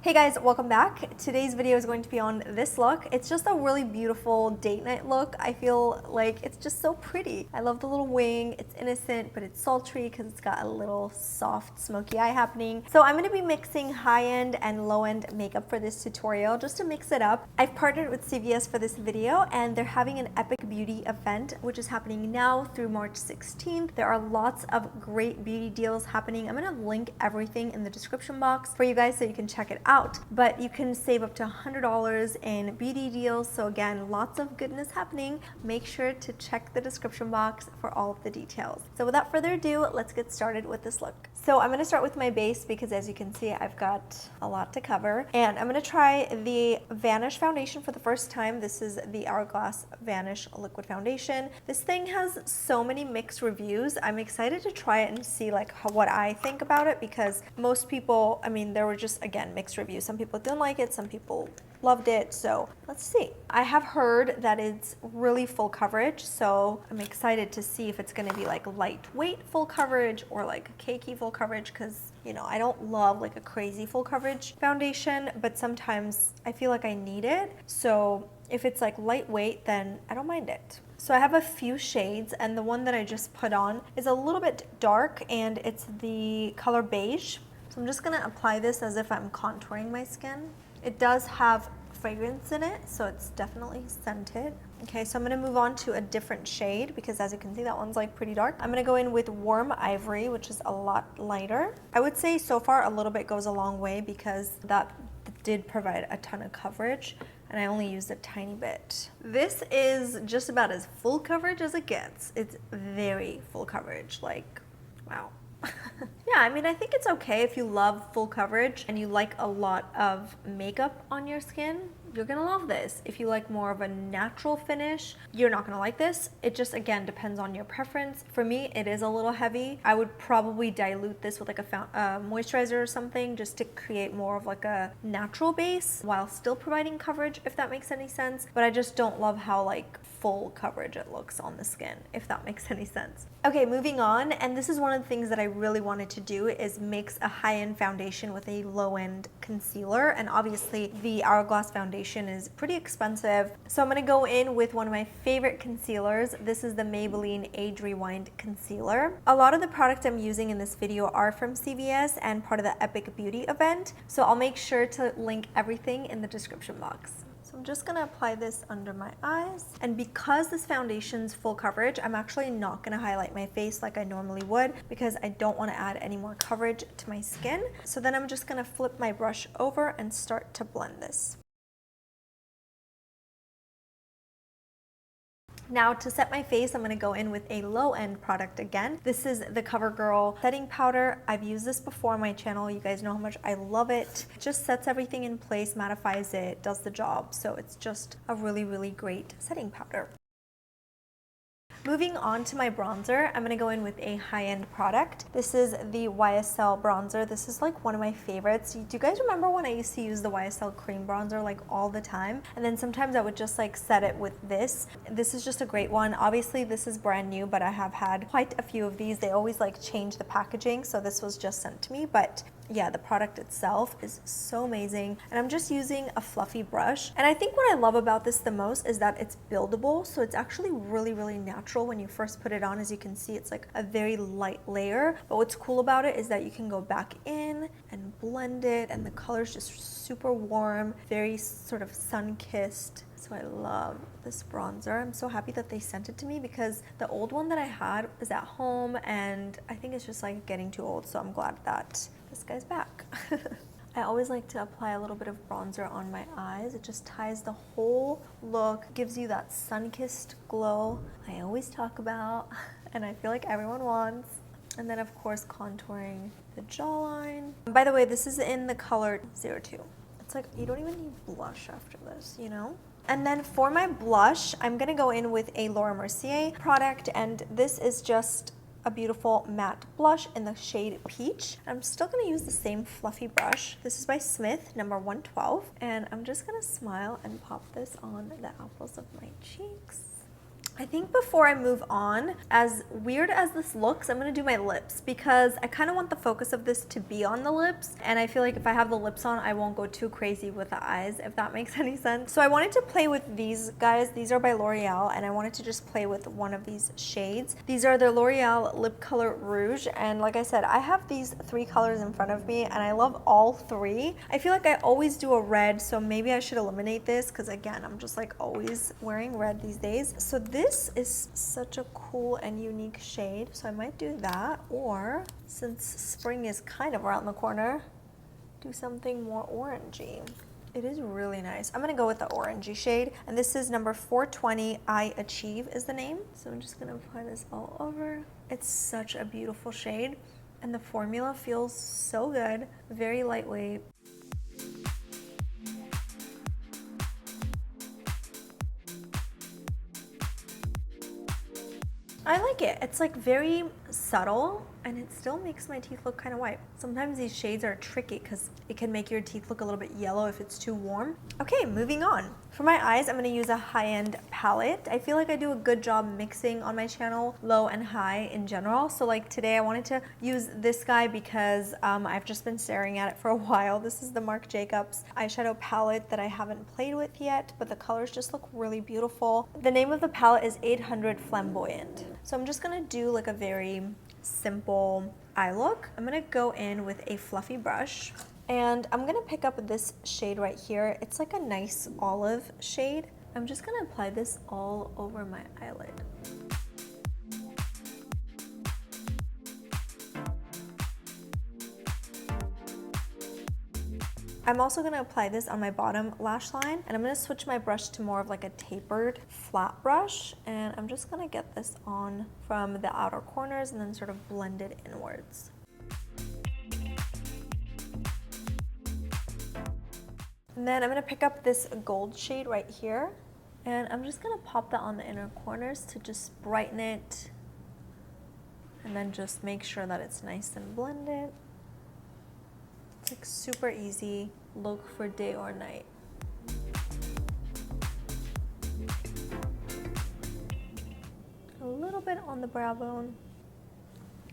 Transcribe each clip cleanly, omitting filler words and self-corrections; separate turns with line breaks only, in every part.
Hey guys, welcome back. Today's video is going to be on this look. It's just a really beautiful date night look. I feel like it's just so pretty. I love the little wing. It's innocent, but it's sultry because it's got a little soft smoky eye happening. So I'm going to be mixing high-end and low-end makeup for this tutorial just to mix it up. I've partnered with CVS for this video and they're having an Epic Beauty Event, which is happening now through March 16th. There are lots of great beauty deals happening. I'm going to link everything in the description box for you guys so you can check it out. But you can save up to $100 in beauty deals. So again, lots of goodness happening. Make sure to check the description box for all of the details. So without further ado, let's get started with this look. So I'm going to start with my base because as you can see, I've got a lot to cover. And I'm going to try the Vanish foundation for the first time. This is the Hourglass Vanish Liquid Foundation. This thing has so many mixed reviews. I'm excited to try it and see like what I think about it because most people, there were just, again, mixed reviews. Some people didn't like it, some people loved it, so let's see. I have heard that it's really full coverage, so I'm excited to see if it's gonna be like lightweight full coverage or like cakey full coverage because, I don't love like a crazy full coverage foundation, but sometimes I feel like I need it. So if it's like lightweight, then I don't mind it. So I have a few shades and the one that I just put on is a little bit dark and it's the color beige. So I'm just gonna apply this as if I'm contouring my skin. It does have fragrance in it, so it's definitely scented. Okay, so I'm gonna move on to a different shade because as you can see, that one's like pretty dark. I'm gonna go in with Warm Ivory, which is a lot lighter. I would say so far a little bit goes a long way because that did provide a ton of coverage and I only used a tiny bit. This is just about as full coverage as it gets. It's very full coverage, like, wow. Yeah, I think it's okay if you love full coverage and you like a lot of makeup on your skin. You're gonna love this. If you like more of a natural finish, you're not gonna like this. It just, again, depends on your preference. For me, it is a little heavy. I would probably dilute this with like a moisturizer or something just to create more of like a natural base while still providing coverage, if that makes any sense. But I just don't love how like full coverage it looks on the skin, if that makes any sense. Okay, moving on, and this is one of the things that I really wanted to do is mix a high-end foundation with a low-end concealer, and obviously the Hourglass foundation is pretty expensive. So I'm gonna go in with one of my favorite concealers. This is the Maybelline Age Rewind Concealer. A lot of the products I'm using in this video are from CVS and part of the Epic Beauty Event, so I'll make sure to link everything in the description box. So I'm just gonna apply this under my eyes. And because this foundation's full coverage, I'm actually not gonna highlight my face like I normally would because I don't wanna add any more coverage to my skin. So then I'm just gonna flip my brush over and start to blend this. Now to set my face, I'm going to go in with a low-end product again. This is the CoverGirl setting powder. I've used this before on my channel. You guys know how much I love it. It just sets everything in place, mattifies it, does the job. So it's just a really, really great setting powder. Moving on to my bronzer, I'm going to go in with a high-end product. This is the YSL bronzer. This is like one of my favorites. Do you guys remember when I used to use the YSL cream bronzer like all the time? And then sometimes I would just like set it with this. This is just a great one. Obviously this is brand new, but I have had quite a few of these. They always like change the packaging, so this was just sent to me, but yeah, the product itself is so amazing. And I'm just using a fluffy brush. And I think what I love about this the most is that it's buildable. So it's actually really, really natural when you first put it on. As you can see, it's like a very light layer. But what's cool about it is that you can go back in and blend it. And the color's just super warm, very sort of sun-kissed. So I love this bronzer. I'm so happy that they sent it to me because the old one that I had is at home and I think it's just like getting too old. So I'm glad that this guy's back. I always like to apply a little bit of bronzer on my eyes. It just ties the whole look, gives you that sun-kissed glow I always talk about and I feel like everyone wants. And then of course contouring the jawline. By the way, this is in the color 02. It's like you don't even need blush after this, And then for my blush, I'm gonna go in with a Laura Mercier product, and this is just a beautiful matte blush in the shade Peach. I'm still gonna use the same fluffy brush. This is by Smith, number 112, and I'm just gonna smile and pop this on the apples of my cheeks. I think before I move on, as weird as this looks, I'm gonna do my lips because I kind of want the focus of this to be on the lips, and I feel like if I have the lips on, I won't go too crazy with the eyes, if that makes any sense. So I wanted to play with these guys. These are by L'Oreal, and I wanted to just play with one of these shades. These are the L'Oreal Lip Color Rouge, and like I said, I have these 3 colors in front of me, and I love all 3. I feel like I always do a red, so maybe I should eliminate this because again, I'm just like always wearing red these days. So this is such a cool and unique shade, so I might do that, or since spring is kind of around the corner, do something more orangey. It is really nice. I'm gonna go with the orangey shade, and this is number 420 I Achieve is the name. So I'm just gonna apply this all over. It's such a beautiful shade, and the formula feels so good, very lightweight. I like it. It's like very subtle, and it still makes my teeth look kind of white. Sometimes these shades are tricky because it can make your teeth look a little bit yellow if it's too warm. Okay, moving on. For my eyes, I'm gonna use a high-end palette. I feel like I do a good job mixing on my channel, low and high in general. So like today I wanted to use this guy because I've just been staring at it for a while. This is the Marc Jacobs eyeshadow palette that I haven't played with yet, but the colors just look really beautiful. The name of the palette is 800 Flamboyant. So I'm just gonna do like a very simple eye look. I'm gonna go in with a fluffy brush, and I'm gonna pick up this shade right here. It's like a nice olive shade. I'm just gonna apply this all over my eyelid. I'm also gonna apply this on my bottom lash line, and I'm gonna switch my brush to more of like a tapered flat brush, and I'm just gonna get this on from the outer corners and then sort of blend it inwards. And then I'm gonna pick up this gold shade right here, and I'm just gonna pop that on the inner corners to just brighten it, and then just make sure that it's nice and blended. It's like super easy look for day or night. A little bit on the brow bone.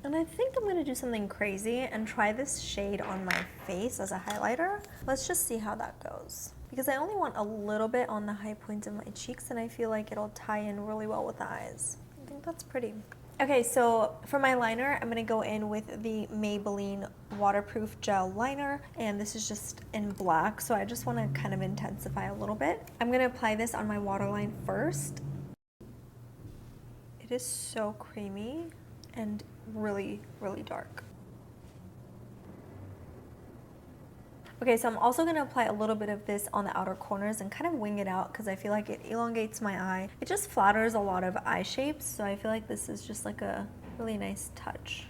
And I think I'm gonna do something crazy and try this shade on my face as a highlighter. Let's just see how that goes. Because I only want a little bit on the high points of my cheeks, and I feel like it'll tie in really well with the eyes. I think that's pretty. Okay, so for my liner, I'm gonna go in with the Maybelline Waterproof Gel Liner, and this is just in black, so I just wanna kind of intensify a little bit. I'm gonna apply this on my waterline first. It is so creamy and really, really dark. Okay, so I'm also gonna apply a little bit of this on the outer corners and kind of wing it out because I feel like it elongates my eye. It just flatters a lot of eye shapes, so I feel like this is just like a really nice touch.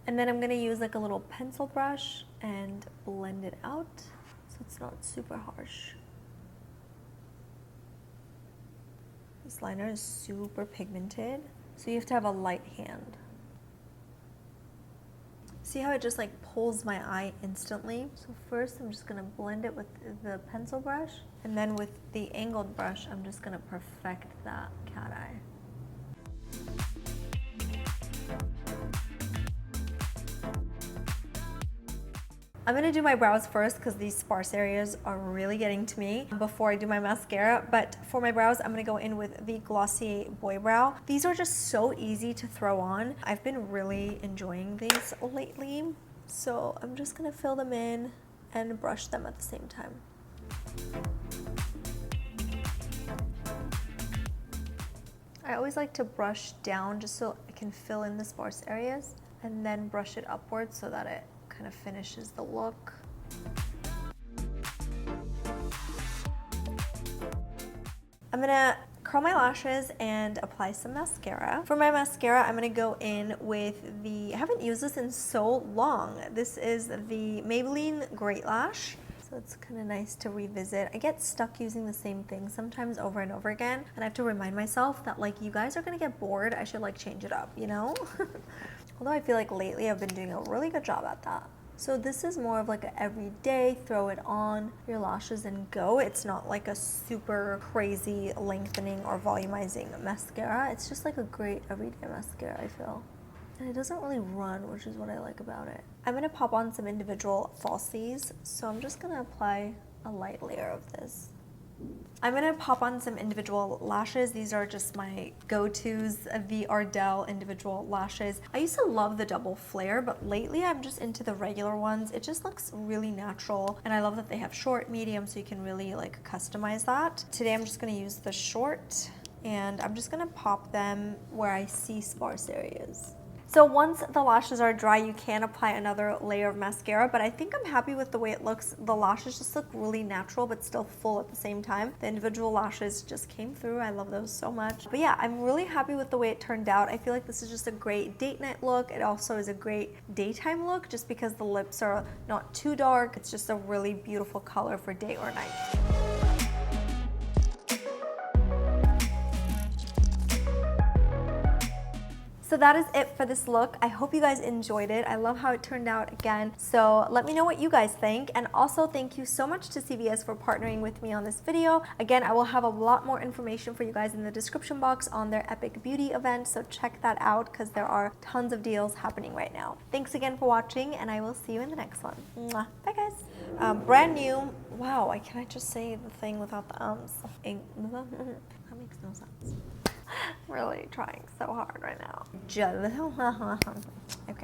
And then I'm gonna use like a little pencil brush and blend it out so it's not super harsh. This liner is super pigmented, so you have to have a light hand. See how it just like pulls my eye instantly? So first I'm just gonna blend it with the pencil brush, and then with the angled brush, I'm just gonna perfect that cat eye. I'm gonna do my brows first because these sparse areas are really getting to me before I do my mascara. But for my brows, I'm gonna go in with the Glossier Boy Brow. These are just so easy to throw on. I've been really enjoying these lately. So I'm just gonna fill them in and brush them at the same time. I always like to brush down just so I can fill in the sparse areas, and then brush it upwards so that it kind of finishes the look. I'm gonna curl my lashes and apply some mascara. For my mascara, I'm gonna go in with the, I haven't used this in so long. This is the Maybelline Great Lash. So it's kind of nice to revisit. I get stuck using the same thing sometimes over and over again, and I have to remind myself that like you guys are gonna get bored. I should like change it up, you know? Although I feel like lately I've been doing a really good job at that. So this is more of like a everyday, throw it on your lashes and go. It's not like a super crazy lengthening or volumizing mascara. It's just like a great everyday mascara, I feel. And it doesn't really run, which is what I like about it. I'm gonna pop on some individual falsies. So I'm just gonna apply a light layer of this. I'm gonna pop on some individual lashes. These are just my go-tos, the Ardell individual lashes. I used to love the double flare, but lately I'm just into the regular ones. It just looks really natural, and I love that they have short, medium, so you can really like customize that. Today I'm just gonna use the short, and I'm just gonna pop them where I see sparse areas. So once the lashes are dry, you can apply another layer of mascara, but I think I'm happy with the way it looks. The lashes just look really natural, but still full at the same time. The individual lashes just came through. I love those so much. But yeah, I'm really happy with the way it turned out. I feel like this is just a great date night look. It also is a great daytime look just because the lips are not too dark. It's just a really beautiful color for day or night. So that is it for this look. I hope you guys enjoyed it. I love how it turned out again. So let me know what you guys think. And also thank you so much to CVS for partnering with me on this video. Again, I will have a lot more information for you guys in the description box on their Epic Beauty Event. So check that out because there are tons of deals happening right now. Thanks again for watching, and I will see you in the next one. Mwah. Bye guys. Brand new. Wow, can I just say the thing without the ums? That makes no sense. Really trying so hard right now. Okay.